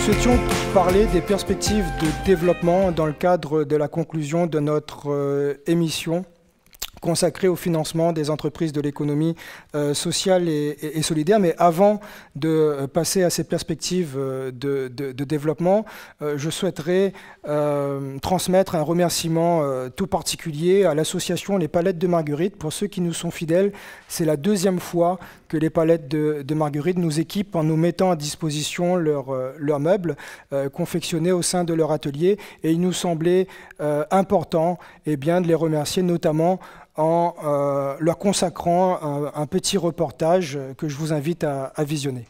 souhaitions parler des perspectives de développement dans le cadre de la conclusion de notre émission consacrée au financement des entreprises de l'économie sociale et solidaire. Mais avant de passer à ces perspectives de développement, je souhaiterais transmettre un remerciement tout particulier à l'association Les Palettes de Marguerite. Pour ceux qui nous sont fidèles, c'est la deuxième fois que les Palettes de Marguerite nous équipent en nous mettant à disposition leurs meubles confectionnés au sein de leur atelier. Et il nous semblait important de les remercier, notamment en leur consacrant un petit reportage que je vous invite à visionner.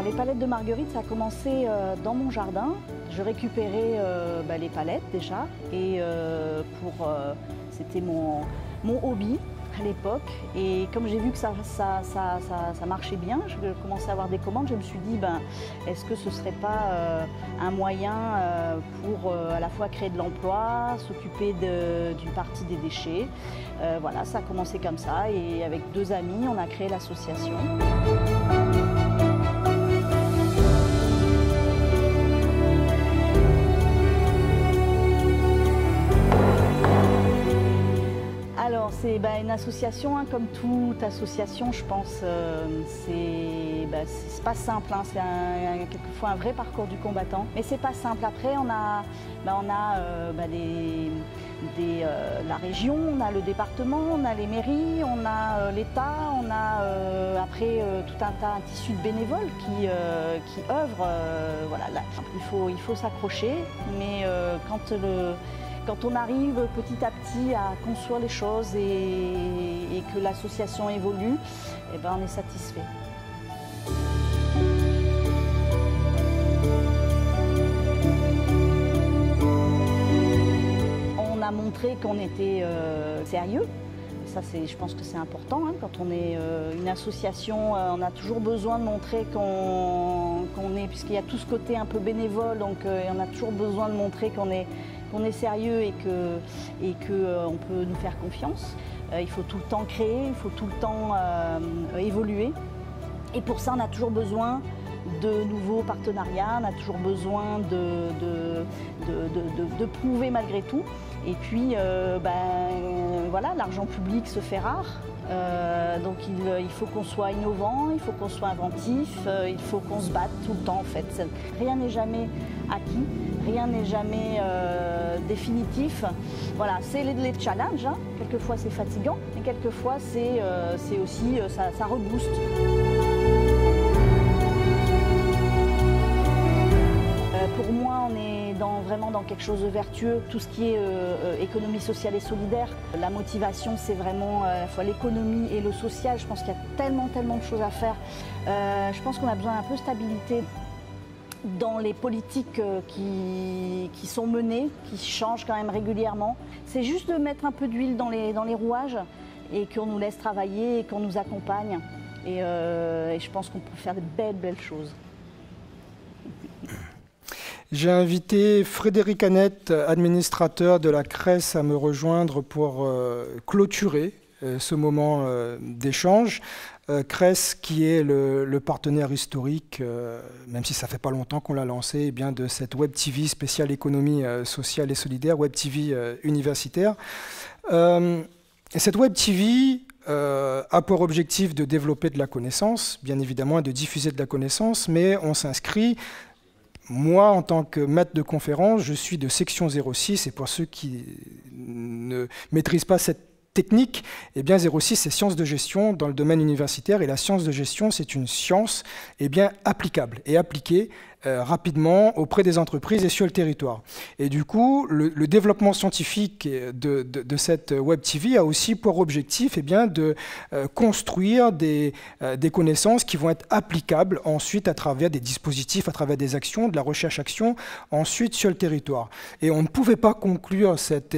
Les palettes de Marguerite, ça a commencé dans mon jardin. Je récupérais les palettes déjà et c'était mon hobby à l'époque. Et comme j'ai vu que ça marchait bien, je commençais à avoir des commandes, je me suis dit est-ce que ce ne serait pas un moyen pour à la fois créer de l'emploi, s'occuper d'une partie des déchets. Voilà, ça a commencé comme ça et avec deux amis, on a créé l'association. Alors c'est une association, comme toute association, je pense, c'est pas simple, c'est quelquefois un vrai parcours du combattant, mais c'est pas simple. Après on a la région, on a le département, on a les mairies, on a l'État, on a après tout un tissu de bénévoles qui œuvrent. Voilà, là, il faut s'accrocher, mais quand on arrive petit à petit à construire les choses et que l'association évolue, on est satisfait. On a montré qu'on était sérieux. Ça, je pense que c'est important. Quand on est une association, on a toujours besoin de montrer qu'on est, puisqu'il y a tout ce côté un peu bénévole, donc on a toujours besoin de montrer qu'on est sérieux et qu'on peut nous faire confiance. Il faut tout le temps créer, il faut tout le temps évoluer. Et pour ça, on a toujours besoin de nouveaux partenariats, on a toujours besoin de prouver malgré tout. Et puis, voilà, l'argent public se fait rare. Donc il faut qu'on soit innovant, il faut qu'on soit inventif, il faut qu'on se batte tout le temps en fait. Rien n'est jamais acquis, rien n'est jamais définitif. Voilà, c'est les challenges, quelquefois c'est fatigant, mais quelquefois c'est aussi, ça rebooste. Pour moi, on est vraiment dans quelque chose de vertueux. Tout ce qui est économie sociale et solidaire, la motivation, c'est vraiment à la fois l'économie et le social. Je pense qu'il y a tellement de choses à faire. Je pense qu'on a besoin d'un peu de stabilité dans les politiques qui sont menées, qui changent quand même régulièrement. C'est juste de mettre un peu d'huile dans les rouages et qu'on nous laisse travailler et qu'on nous accompagne. Et je pense qu'on peut faire de belles choses. J'ai invité Frédéric Annette, administrateur de la CRES, à me rejoindre pour clôturer ce moment d'échange. CRES qui est le partenaire historique, même si ça fait pas longtemps qu'on l'a lancé, de cette Web TV spéciale économie sociale et solidaire, Web TV universitaire. Cette Web TV a pour objectif de développer de la connaissance, bien évidemment, et de diffuser de la connaissance, mais on s'inscrit. Moi, en tant que maître de conférence, je suis de section 06, et pour ceux qui ne maîtrisent pas cette technique, 06, c'est sciences de gestion dans le domaine universitaire, et la science de gestion, c'est une science applicable et appliquée rapidement auprès des entreprises et sur le territoire. Et du coup, le développement scientifique de cette Web TV a aussi pour objectif de construire des connaissances qui vont être applicables ensuite à travers des dispositifs, à travers des actions, de la recherche-action, ensuite sur le territoire. Et on ne pouvait pas conclure cette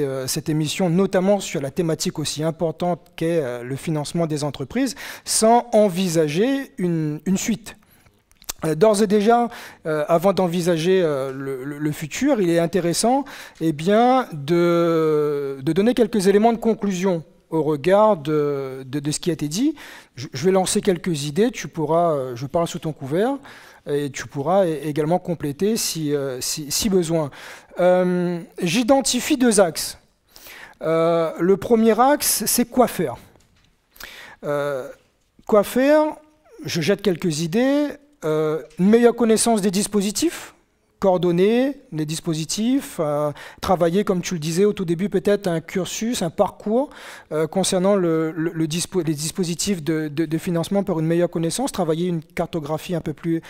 émission, notamment sur la thématique aussi importante qu'est le financement des entreprises, sans envisager une suite. D'ores et déjà, avant d'envisager le futur, il est intéressant de donner quelques éléments de conclusion au regard de ce qui a été dit. Je vais lancer quelques idées, je parle sous ton couvert, et tu pourras également compléter si besoin. J'identifie 2 axes. Le premier axe, c'est quoi faire. Quoi faire? Je jette quelques idées. Une meilleure connaissance des dispositifs, coordonner les dispositifs, travailler, comme tu le disais au tout début, peut-être un cursus, un parcours concernant les dispositifs de financement pour une meilleure connaissance, travailler une cartographie un peu plus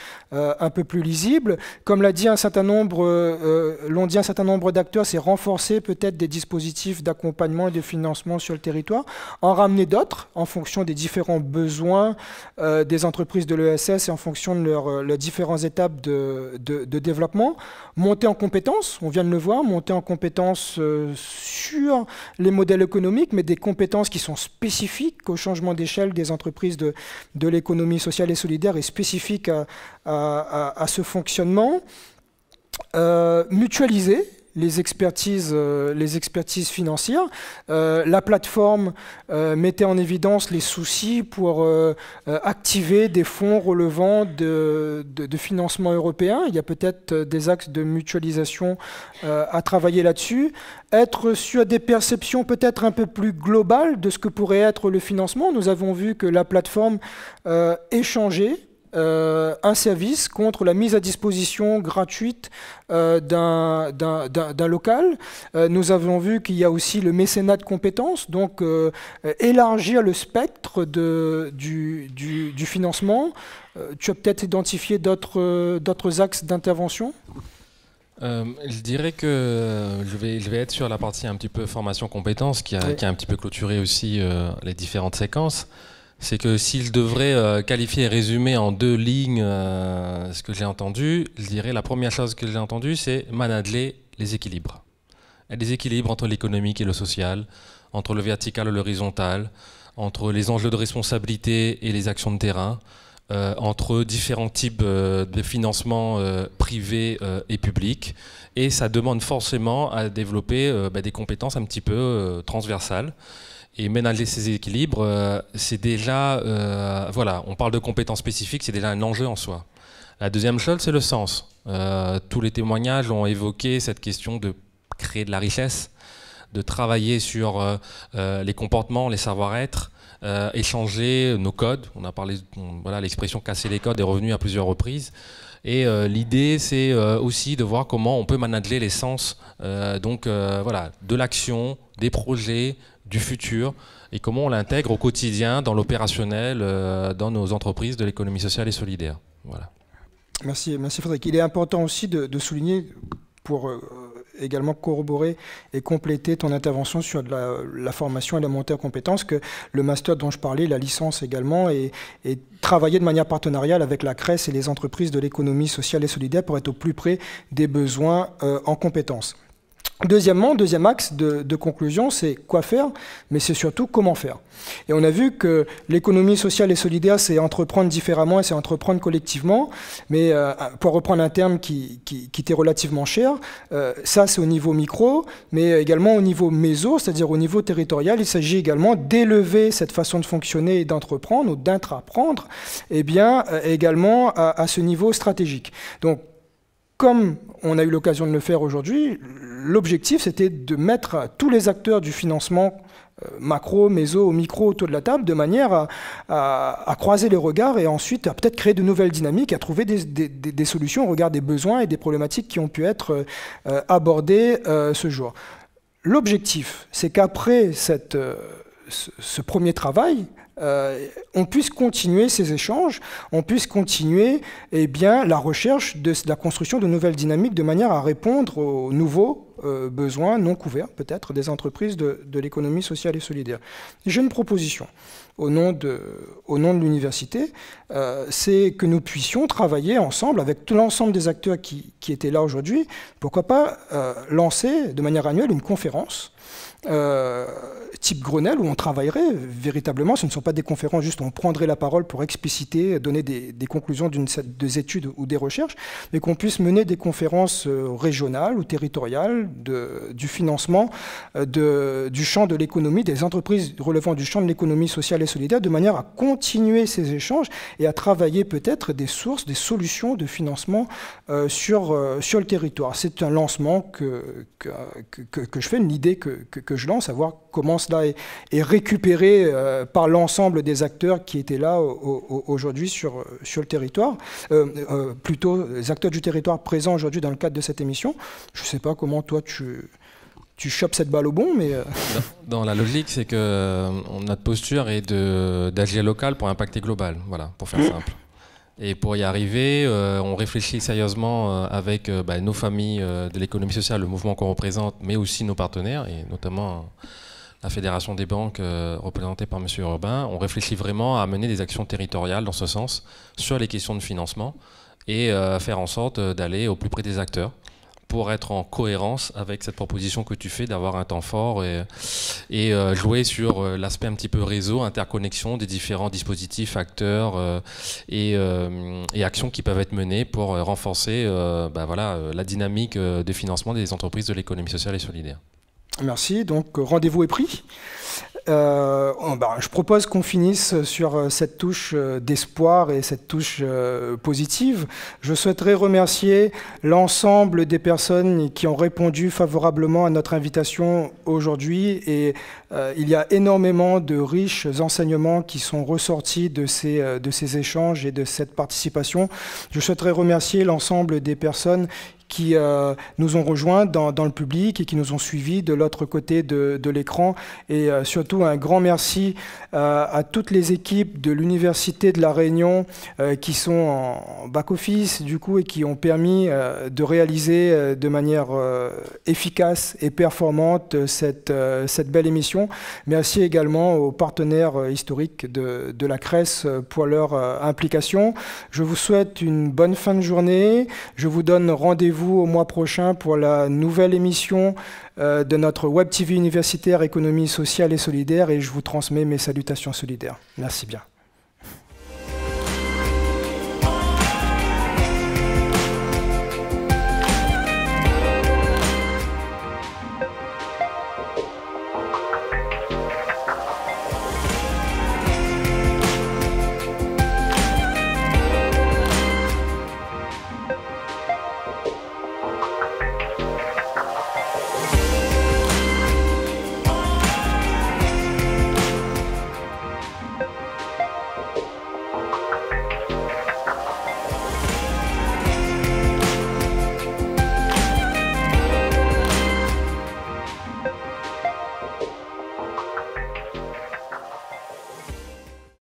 lisible. Comme l'ont dit un certain nombre d'acteurs, c'est renforcer peut-être des dispositifs d'accompagnement et de financement sur le territoire, en ramener d'autres en fonction des différents besoins des entreprises de l'ESS et en fonction de leurs différentes étapes de développement. Monter en compétences, on vient de le voir, monter en compétences sur les modèles économiques, mais des compétences qui sont spécifiques au changement d'échelle des entreprises de l'économie sociale et solidaire et spécifiques à ce fonctionnement. Mutualiser les expertises financières. La plateforme mettait en évidence les soucis pour activer des fonds relevant de financement européen. Il y a peut-être des axes de mutualisation à travailler là-dessus. Être sur des perceptions peut-être un peu plus globales de ce que pourrait être le financement. Nous avons vu que la plateforme échangeait un service contre la mise à disposition gratuite d'un local. Nous avons vu qu'il y a aussi le mécénat de compétences, donc élargir le spectre du financement. Tu as peut-être identifié d'autres axes d'intervention ? Je dirais que je vais être sur la partie un petit peu formation compétences qui a un petit peu clôturé aussi les différentes séquences. C'est que s'il devrait qualifier et résumer en 2 lignes ce que j'ai entendu, je dirais la première chose que j'ai entendue, c'est manager les équilibres. Et des équilibres entre l'économique et le social, entre le vertical et l'horizontal, entre les enjeux de responsabilité et les actions de terrain, entre différents types de financement privés et publics. Et ça demande forcément à développer des compétences un petit peu transversales. Et ménager ces équilibres, c'est déjà, voilà, on parle de compétences spécifiques, c'est déjà un enjeu en soi. La deuxième chose, c'est le sens. Tous les témoignages ont évoqué cette question de créer de la richesse, de travailler sur les comportements, les savoir-être, échanger nos codes. On a parlé, voilà, l'expression casser les codes est revenue à plusieurs reprises. Et l'idée, c'est aussi de voir comment on peut manager les sens voilà, de l'action, des projets, du futur, et comment on l'intègre au quotidien dans l'opérationnel, dans nos entreprises de l'économie sociale et solidaire. Voilà. Merci Frédéric. Il est important aussi de souligner, pour également corroborer et compléter ton intervention sur la formation et la montée en compétences, que le master dont je parlais, la licence également, est travaillé de manière partenariale avec la CRES et les entreprises de l'économie sociale et solidaire pour être au plus près des besoins en compétences. Deuxième axe de conclusion, c'est quoi faire, mais c'est surtout comment faire. Et on a vu que l'économie sociale et solidaire, c'est entreprendre différemment et c'est entreprendre collectivement, mais pour reprendre un terme qui était relativement cher, ça c'est au niveau micro, mais également au niveau méso, c'est-à-dire au niveau territorial. Il s'agit également d'élever cette façon de fonctionner et d'entreprendre ou d'intraprendre, et bien également à ce niveau stratégique. Donc, comme on a eu l'occasion de le faire aujourd'hui, l'objectif c'était de mettre tous les acteurs du financement macro, méso, micro autour de la table de manière à croiser les regards et ensuite à peut-être créer de nouvelles dynamiques, à trouver des solutions au regard des besoins et des problématiques qui ont pu être abordées ce jour. L'objectif, c'est qu'après ce premier travail, on puisse continuer ces échanges, on puisse continuer la recherche de la construction de nouvelles dynamiques de manière à répondre aux nouveaux besoins non couverts, peut-être, des entreprises de l'économie sociale et solidaire. J'ai une proposition au nom de l'université, c'est que nous puissions travailler ensemble avec tout l'ensemble des acteurs qui étaient là aujourd'hui, pourquoi pas lancer de manière annuelle une conférence type Grenelle où on travaillerait véritablement, ce ne sont pas des conférences juste où on prendrait la parole pour expliciter, donner des conclusions des études ou des recherches, mais qu'on puisse mener des conférences régionales ou territoriales du financement du champ de l'économie, des entreprises relevant du champ de l'économie sociale et solidaire, de manière à continuer ces échanges et à travailler peut-être des sources, des solutions de financement sur le territoire. C'est un lancement que je fais, une idée que je lance, à voir comment cela est récupéré par l'ensemble des acteurs qui étaient là aujourd'hui sur le territoire, plutôt les acteurs du territoire présents aujourd'hui dans le cadre de cette émission. Je ne sais pas comment toi tu chopes cette balle au bon, mais... Dans la logique, c'est que notre posture est d'agir local pour impacter global, voilà, pour faire simple. Et pour y arriver, on réfléchit sérieusement avec nos familles de l'économie sociale, le mouvement qu'on représente, mais aussi nos partenaires, et notamment la Fédération des banques représentée par M. Urbain. On réfléchit vraiment à mener des actions territoriales dans ce sens, sur les questions de financement, et faire en sorte d'aller au plus près des acteurs, pour être en cohérence avec cette proposition que tu fais d'avoir un temps fort et jouer sur l'aspect un petit peu réseau, interconnexion des différents dispositifs, acteurs et actions qui peuvent être menées pour renforcer la dynamique de financement des entreprises de l'économie sociale et solidaire. Merci, donc rendez-vous est pris. Je propose qu'on finisse sur cette touche d'espoir et cette touche positive. Je souhaiterais remercier l'ensemble des personnes qui ont répondu favorablement à notre invitation aujourd'hui. Et il y a énormément de riches enseignements qui sont ressortis de ces échanges et de cette participation. Je souhaiterais remercier l'ensemble des personnes qui nous ont rejoints dans le public et qui nous ont suivis de l'autre côté de l'écran. Et surtout, un grand merci à toutes les équipes de l'Université de La Réunion qui sont en back-office, du coup, et qui ont permis de réaliser de manière efficace et performante cette belle émission. Merci également aux partenaires historiques de la CRES pour leur implication. Je vous souhaite une bonne fin de journée. Je vous donne rendez-vous au mois prochain pour la nouvelle émission de notre Web TV universitaire économie sociale et solidaire, et je vous transmets mes salutations solidaires. Merci bien.